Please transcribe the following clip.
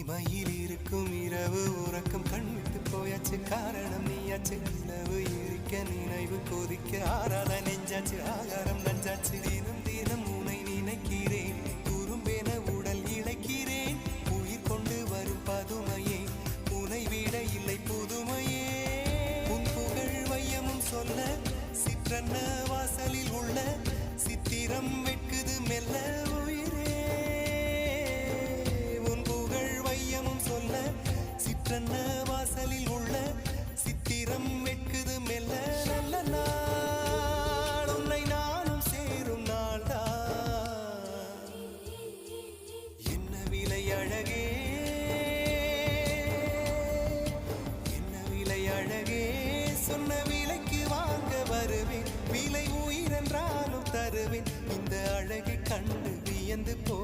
இமையில் இருக்கும் இரவு உறக்கம் கண்விட்டு போயாச்சு காரணம் நீயாச்சு நிலவு இருக்க நினைவு கொதிக்க ஆறாத நெஞ்சாச்சு ஆகாரம் நஞ்சாச்சு தினம் தினம் உனை நினைக்கிறேன் குறும்பென உடல் இழைக்கிறேன் உயிர் கொண்டு வரும் பதுமையே உனை விட இல்லை புதுமையே உன் புகழ் வையமும் சொல்ல சிற்றன்ன வாசலில் உள்ள சித்திரம் வெட்குது மெல்ல உயிரே உன் புகழ் வையமும் சொல்ல சிற்றன்ன வாசலில் உள்ள சித்திரம் வெட்குது மெல்ல நல்ல நாள் உன்னை நானும் சேரும் நாள்தான் என்ன விலை அழகே என்ன விலை அழகே சொன்ன விலைக்கு வாங்க வருவேன் விலை உயிரென்றாலும் தருவேன் இந்த அழகை கண்டு வியந்து போ